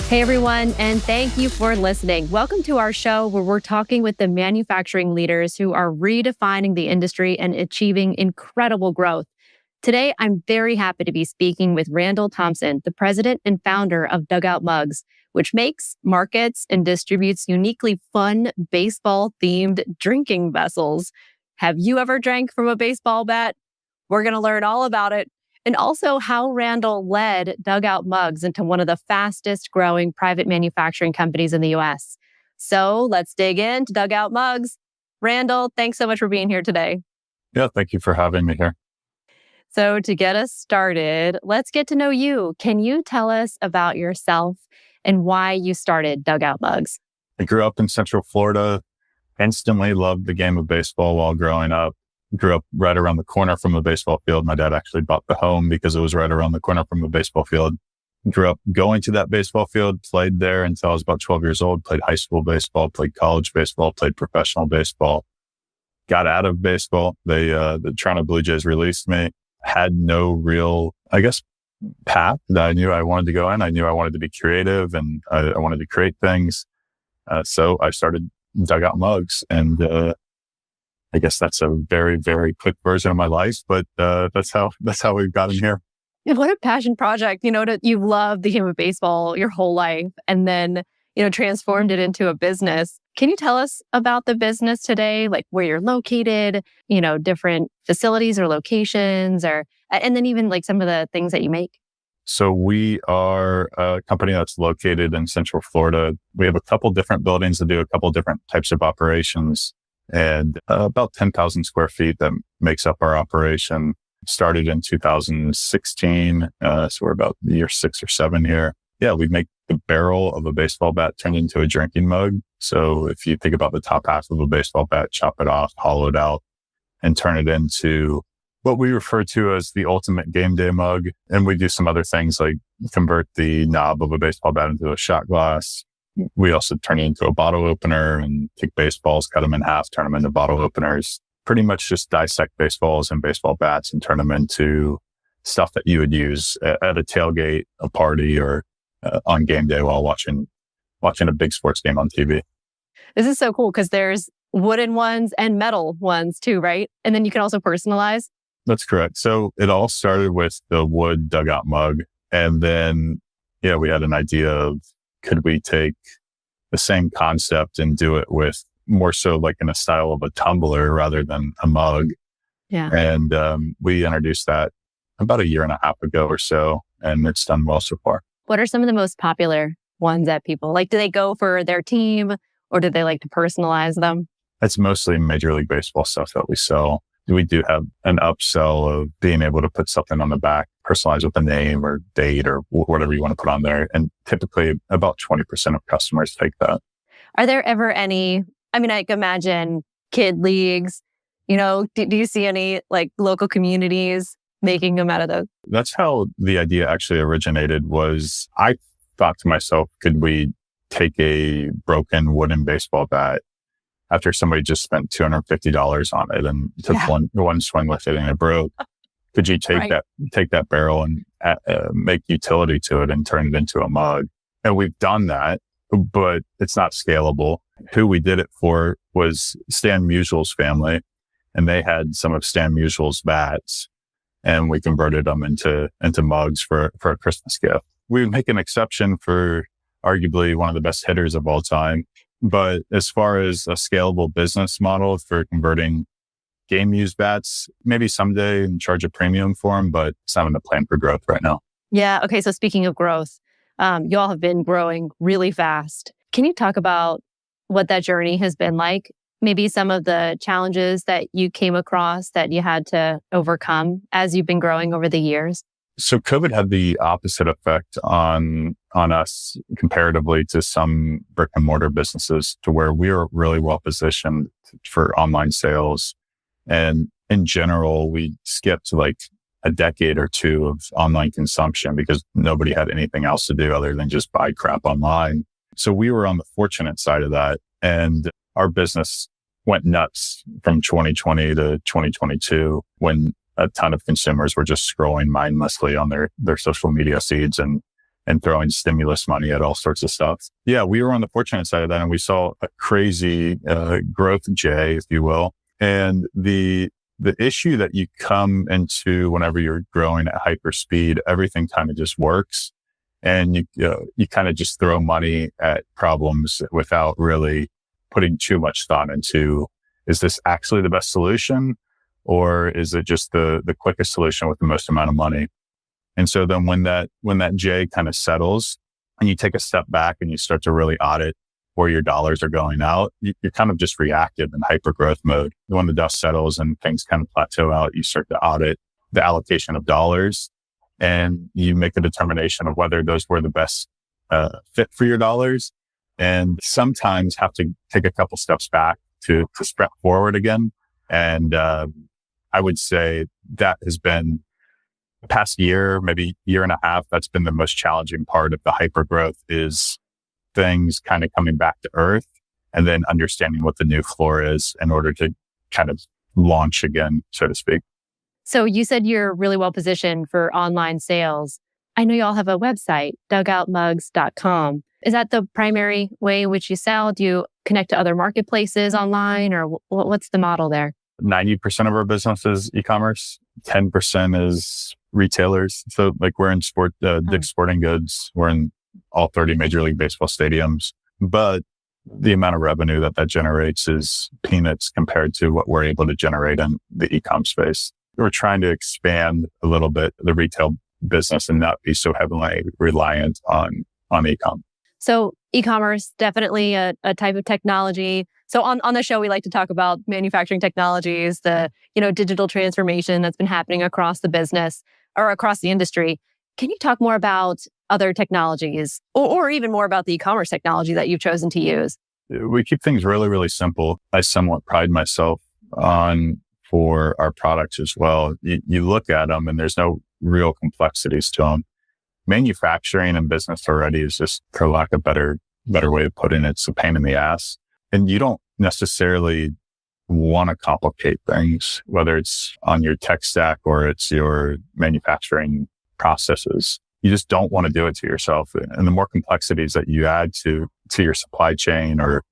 Hey everyone, and thank you for listening. Welcome to our show where we're talking with the manufacturing leaders who are redefining the industry and achieving incredible growth. Today, I'm very happy to be speaking with Randall Thompson, the president and founder of Dugout Mugs, which makes, markets, and distributes uniquely fun baseball-themed drinking vessels. Have you ever drank from a baseball bat? We're going to learn all about it. And also how Randall led Dugout Mugs into one of the fastest growing private manufacturing companies in the US. So let's dig into Dugout Mugs. Randall, thanks so much for being here today. Yeah, thank you for having me here. So to get us started, let's get to know you. Can you tell us about yourself and why you started Dugout Mugs? I grew up in Central Florida, instantly loved the game of baseball while growing up. Grew up right around the corner from a baseball field. My dad actually bought the home because it was right around the corner from a baseball field. Grew up going to that baseball field, played there until I was about 12 years old, played high school baseball, played college baseball, played professional baseball. Got out of baseball. The Toronto Blue Jays released me. Had no real, path that I knew I wanted to go in. I knew I wanted to be creative and I wanted to create things. So I started Dugout Mugs, and I guess that's a very, very quick version of my life, but that's how we've gotten here. And what a passion project, you've loved the game of baseball your whole life and then, transformed it into a business. Can you tell us about the business today, like where you're located, different facilities or locations, and then even like some of the things that you make? So we are a company that's located in Central Florida. We have a couple different buildings that do a couple different types of operations. And about 10,000 square feet that makes up our operation. Started in 2016, so we're about year 6 or 7 here. Yeah, we make the barrel of a baseball bat turned into a drinking mug. So if you think about the top half of a baseball bat, chop it off, hollow it out, and turn it into what we refer to as the ultimate game day mug. And we do some other things like convert the knob of a baseball bat into a shot glass. We also turn it into a bottle opener and take baseballs, cut them in half, turn them into bottle openers. Pretty much just dissect baseballs and baseball bats and turn them into stuff that you would use at a tailgate, a party, or on game day while watching a big sports game on TV. This is so cool because there's wooden ones and metal ones too, right? And then you can also personalize. That's correct. So it all started with the wood Dugout mug. And then, we had an idea of, could we take the same concept and do it with more so like in a style of a tumbler rather than a mug? Yeah. And we introduced that about 1.5 years ago or so, and it's done well so far. What are some of the most popular ones that people like? Do they go for their team or do they like to personalize them? It's mostly Major League Baseball stuff that we sell. We do have an upsell of being able to put something on the back, personalize with a name or date or whatever you want to put on there. And typically about 20% of customers take that. Are there ever any, I can imagine kid leagues, do you see any like local communities making them out of those? That's how the idea actually originated. Was I thought to myself, could we take a broken wooden baseball bat after somebody just spent $250 on it and took one swing with it and it broke? Could you take that barrel and make utility to it and turn it into a mug? And we've done that, but it's not scalable. Who we did it for was Stan Musial's family, and they had some of Stan Musial's bats, and we converted them into mugs for a Christmas gift. We would make an exception for arguably one of the best hitters of all time. But as far as a scalable business model for converting game used bats, maybe someday and charge a premium for them, but it's not in the plan for growth right now. Yeah. Okay. So speaking of growth, you all have been growing really fast. Can you talk about what that journey has been like? Maybe some of the challenges that you came across that you had to overcome as you've been growing over the years? So COVID had the opposite effect on us comparatively to some brick and mortar businesses, to where we were really well positioned for online sales. And in general, we skipped like a decade or two of online consumption because nobody had anything else to do other than just buy crap online. So we were on the fortunate side of that. And our business went nuts from 2020 to 2022 when a ton of consumers were just scrolling mindlessly on their social media feeds and and throwing stimulus money at all sorts of stuff. Yeah, we were on the fortunate side of that, and we saw a crazy growth J, if you will. And the issue that you come into whenever you're growing at hyper speed, everything kind of just works. And you kind of just throw money at problems without really putting too much thought into, is this actually the best solution? Or is it just the quickest solution with the most amount of money? And so then when that J kind of settles and you take a step back and you start to really audit where your dollars are going out, you're kind of just reactive in hyper growth mode. When the dust settles and things kind of plateau out, you start to audit the allocation of dollars and you make a determination of whether those were the best fit for your dollars, and sometimes have to take a couple steps back to step forward again. And I would say that has been the past year, maybe year and a half, that's been the most challenging part of the hyper growth, is things kind of coming back to earth and then understanding what the new floor is in order to kind of launch again, so to speak. So you said you're really well positioned for online sales. I know you all have a website, dugoutmugs.com. Is that the primary way in which you sell? Do you connect to other marketplaces online, or what's the model there? 90% of our business is e-commerce. 10% is retailers. So like we're in Dick's Sporting Goods. We're in all 30 Major League Baseball stadiums. But the amount of revenue that generates is peanuts compared to what we're able to generate in the e-com space. We're trying to expand a little bit the retail business and not be so heavily reliant on e-com. So e-commerce, definitely a type of technology. So on the show, we like to talk about manufacturing technologies, the digital transformation that's been happening across the business or across the industry. Can you talk more about other technologies or even more about the e-commerce technology that you've chosen to use? We keep things really, really simple. I somewhat pride myself on for our products as well. You look at them and there's no real complexities to them. Manufacturing and business already is just, for lack of better way of putting it, it's a pain in the ass. And you don't necessarily want to complicate things, whether it's on your tech stack or it's your manufacturing processes. You just don't want to do it to yourself. And the more complexities that you add to your supply chain or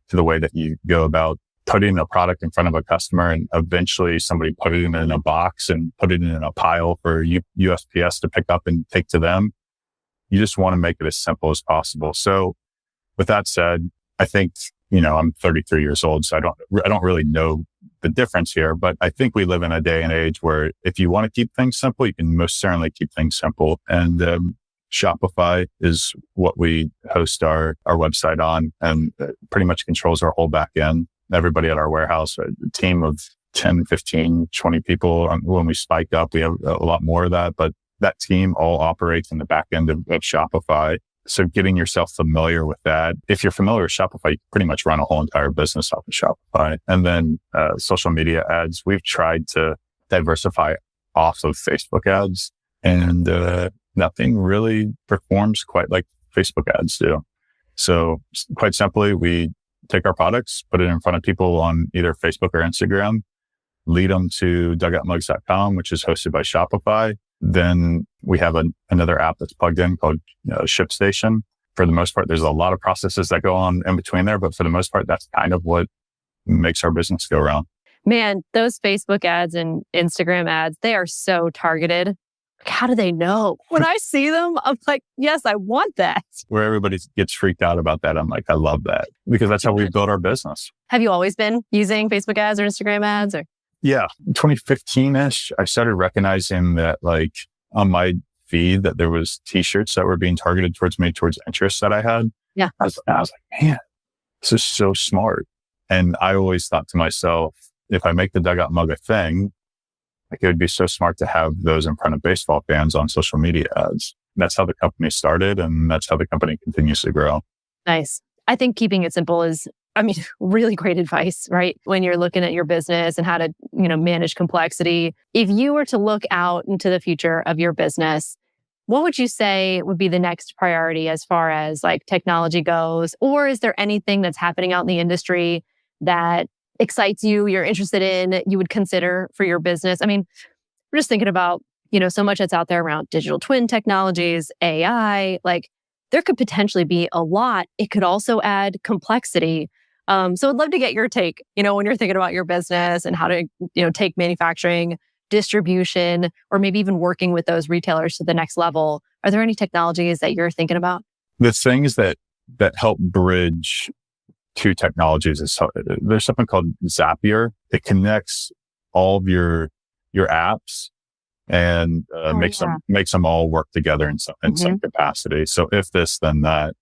to the way that you go about putting a product in front of a customer and eventually somebody put it in a box and put it in a pile for USPS to pick up and take to them, you just want to make it as simple as possible. So with that said, I think, I'm 33 years old, so I don't really know the difference here, but I think we live in a day and age where if you want to keep things simple, you can most certainly keep things simple. And Shopify is what we host our website on, and pretty much controls our whole back end. Everybody at our warehouse, a team of 10, 15, 20 people. When we spike up, we have a lot more of that, but that team all operates in the back end of Shopify. So getting yourself familiar with that. If you're familiar with Shopify, you can pretty much run a whole entire business off of Shopify. And then social media ads, we've tried to diversify off of Facebook ads, and nothing really performs quite like Facebook ads do. So quite simply, we take our products, put it in front of people on either Facebook or Instagram, lead them to dugoutmugs.com, which is hosted by Shopify. Then we have another app that's plugged in called ShipStation. For the most part, there's a lot of processes that go on in between there, but for the most part, that's kind of what makes our business go around. Man, those Facebook ads and Instagram ads, they are so targeted. How do they know? When I see them, I'm like, yes, I want that. Where everybody gets freaked out about that, I'm like, I love that, because that's how we build our business. Have you always been using Facebook ads or Instagram ads? Or Yeah, 2015-ish, I started recognizing that like on my feed that there was t-shirts that were being targeted towards me, towards interests that I had. Yeah. I was like, man, this is so smart. And I always thought to myself, if I make the Dugout Mug a thing, like it would be so smart to have those in front of baseball fans on social media ads. That's how the company started, and that's how the company continues to grow. Nice. I think keeping it simple is, really great advice, right? When you're looking at your business and how to, manage complexity. If you were to look out into the future of your business, what would you say would be the next priority as far as like technology goes? Or is there anything that's happening out in the industry that excites you, you're interested in, you would consider for your business? We're just thinking about, so much that's out there around digital twin technologies, AI, like there could potentially be a lot. It could also add complexity. So I'd love to get your take, when you're thinking about your business and how to, take manufacturing, distribution, or maybe even working with those retailers to the next level. Are there any technologies that you're thinking about? The things that help bridge two technologies is there's something called Zapier. It connects all of your apps and makes them all work together in some capacity. So if this, then that.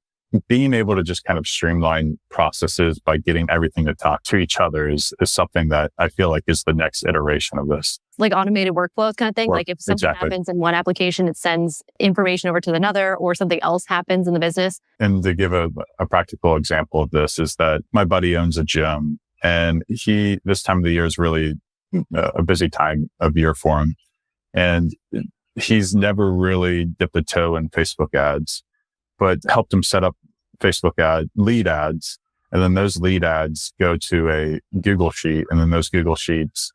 Being able to just kind of streamline processes by getting everything to talk to each other is something that I feel like is the next iteration of this. Like automated workflows kind of thing? Like if something happens in one application, it sends information over to another, or something else happens in the business? And to give a practical example of this is that my buddy owns a gym, and this time of the year is really a busy time of year for him. And he's never really dipped a toe in Facebook ads, but helped him set up Facebook lead ads. And then those lead ads go to a Google Sheet. And then those Google Sheets,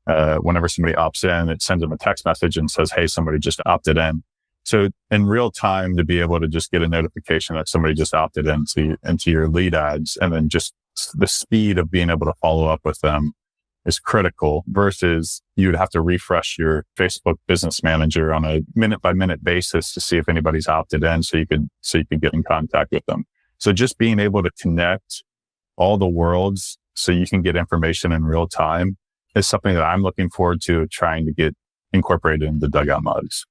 whenever somebody opts in, it sends them a text message and says, hey, somebody just opted in. So in real time, to be able to just get a notification that somebody just opted into your lead ads, and then just the speed of being able to follow up with them is critical, versus you'd have to refresh your Facebook business manager on a minute by minute basis to see if anybody's opted in so you could get in contact with them. So just being able to connect all the worlds so you can get information in real time is something that I'm looking forward to trying to get incorporated into Dugout Mugs.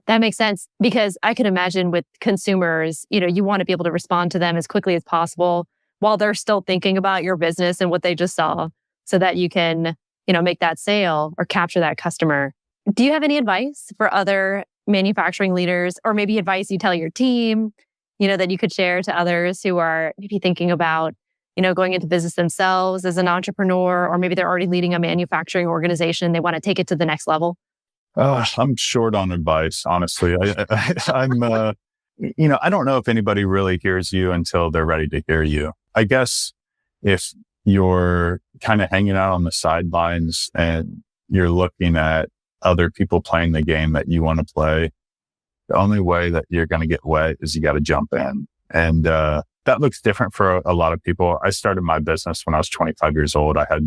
That makes sense, because I can imagine with consumers, you want to be able to respond to them as quickly as possible while they're still thinking about your business and what they just saw, so that you can, make that sale or capture that customer. Do you have any advice for other manufacturing leaders, or maybe advice you tell your team, that you could share to others who are maybe thinking about, going into business themselves as an entrepreneur, or maybe they're already leading a manufacturing organization, they want to take it to the next level? I'm short on advice, honestly. I'm, I don't know if anybody really hears you until they're ready to hear you. I guess if you're kind of hanging out on the sidelines and you're looking at other people playing the game that you want to play, the only way that you're going to get wet is you got to jump in. And that looks different for a lot of people. I started my business when I was 25 years old. I had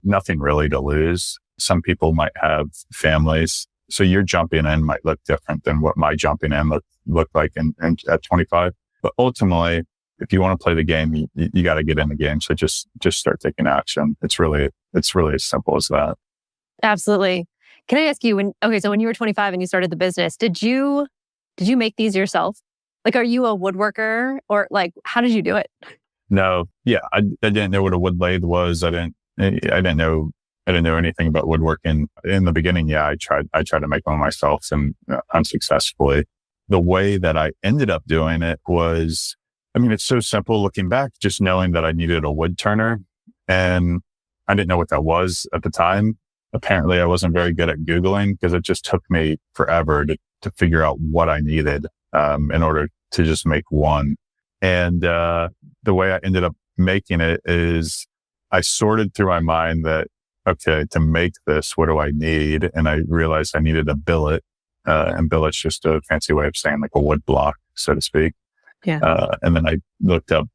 nothing really to lose. Some people might have families. So your jumping in might look different than what my jumping in looked like at 25. But ultimately, if you want to play the game, you got to get in the game. So just start taking action. It's really as simple as that. Absolutely. Can I ask you, so when you were 25 and you started the business, did you make these yourself? Like, are you a woodworker, or like, how did you do it? No. Yeah. I didn't know what a wood lathe was. I didn't know anything about woodworking in the beginning. Yeah. I tried to make one myself, and unsuccessfully. The way that I ended up doing it was, it's so simple looking back, just knowing that I needed a wood turner, and I didn't know what that was at the time. Apparently I wasn't very good at Googling, because it just took me forever to figure out what I needed, in order to just make one. And, the way I ended up making it is I sorted through my mind that, okay, to make this, what do I need? And I realized I needed a billet, and billet's just a fancy way of saying like a wood block, so to speak. Yeah. And then I looked up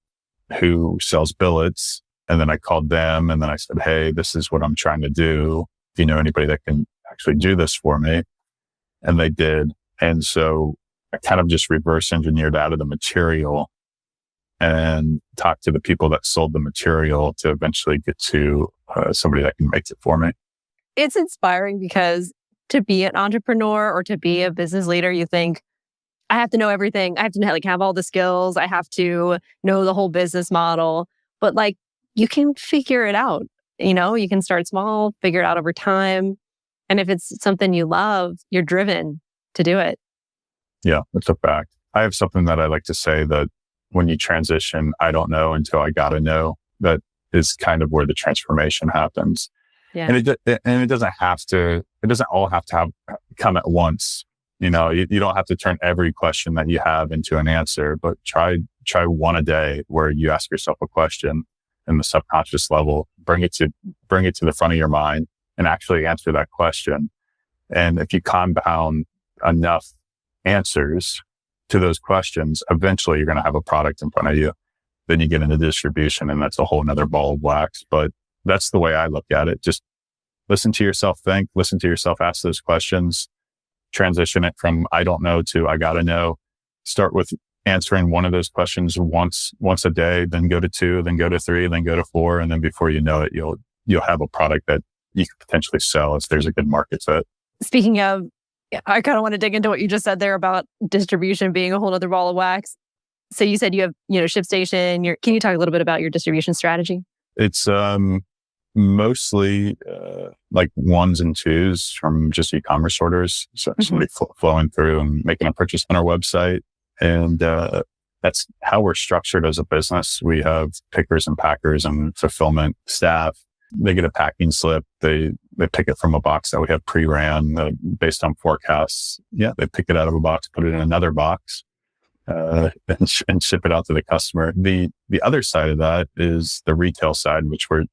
who sells billets, and then I called them, and then I said, hey, this is what I'm trying to do. Do you know anybody that can actually do this for me? And they did. And so I kind of just reverse engineered out of the material and talked to the people that sold the material to eventually get to somebody that can make it for me. It's inspiring, because to be an entrepreneur or to be a business leader, you think, I have to know everything. I have to have all the skills. I have to know the whole business model. But you can figure it out. You can start small, figure it out over time. And if it's something you love, you're driven to do it. Yeah, that's a fact. I have something that I like to say, that when you transition, I don't know until I got to know. That is kind of where the transformation happens. Yeah. And it doesn't all have to come at once. You don't have to turn every question that you have into an answer, but try one a day where you ask yourself a question in the subconscious level, bring it to the front of your mind and actually answer that question. And if you compound enough answers to those questions, eventually you're going to have a product in front of you. Then you get into distribution, and that's a whole nother ball of wax. But that's the way I look at it. Just listen to yourself think, listen to yourself ask those questions, transition it from I don't know to I got to know. Start with answering one of those questions once a day, then go to 2, then go to 3, then go to 4. And then before you know it, you'll have a product that you could potentially sell if there's a good market fit. Speaking of, I kind of want to dig into what you just said there about distribution being a whole other ball of wax. So you said you have, ShipStation. Can you talk a little bit about your distribution strategy? It's mostly like 1s and 2s from just e-commerce orders. So somebody flowing through and making a purchase on our website. And that's how we're structured as a business. We have pickers and packers and fulfillment staff. They get a packing slip. They pick it from a box that we have pre-ran based on forecasts. Yeah, they pick it out of a box, put it in another box, and ship it out to the customer. The other side of that is the retail side, which we're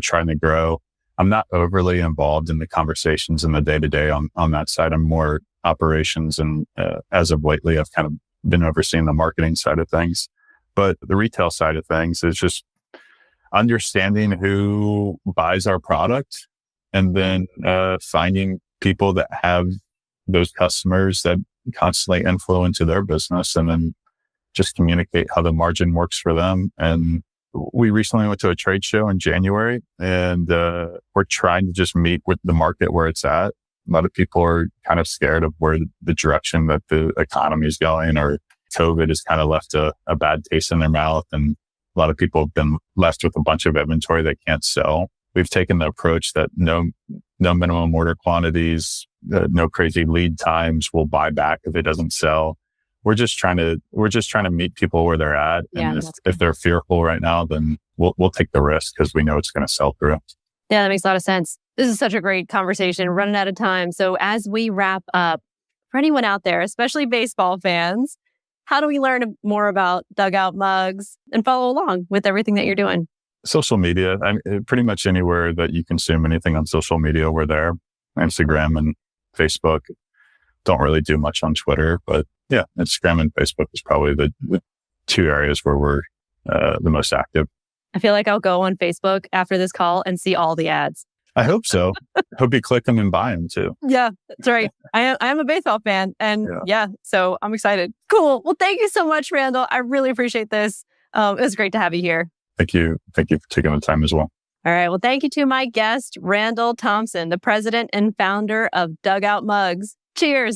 trying to grow. I'm not overly involved in the conversations in the day-to-day on that side. I'm more operations. And as of lately, I've kind of been overseeing the marketing side of things. But the retail side of things is just understanding who buys our product and then finding people that have those customers that constantly inflow into their business, and then just communicate how the margin works for them. And we recently went to a trade show in January, and we're trying to just meet with the market where it's at. A lot of people are kind of scared of where the direction that the economy is going, or COVID has kind of left a bad taste in their mouth. And a lot of people have been left with a bunch of inventory they can't sell. We've taken the approach that no minimum order quantities, no crazy lead times. We'll buy back if it doesn't sell. We're just trying to meet people where they're at. Yeah, and if they're fearful right now, then we'll take the risk because we know it's going to sell through. Yeah, that makes a lot of sense. This is such a great conversation. We're running out of time. So as we wrap up, for anyone out there, especially baseball fans, how do we learn more about Dugout Mugs and follow along with everything that you're doing? Social media. Pretty much anywhere that you consume anything on social media, we're there. Instagram and Facebook. Don't really do much on Twitter, but yeah, Instagram and Facebook is probably the 2 areas where we're the most active. I feel like I'll go on Facebook after this call and see all the ads. I hope so. Hope you click them and buy them too. Yeah, that's right. I am a baseball fan, and so I'm excited. Cool. Well, thank you so much, Randall. I really appreciate this. It was great to have you here. Thank you. Thank you for taking the time as well. All right. Well, thank you to my guest, Randall Thompson, the president and founder of Dugout Mugs. Cheers.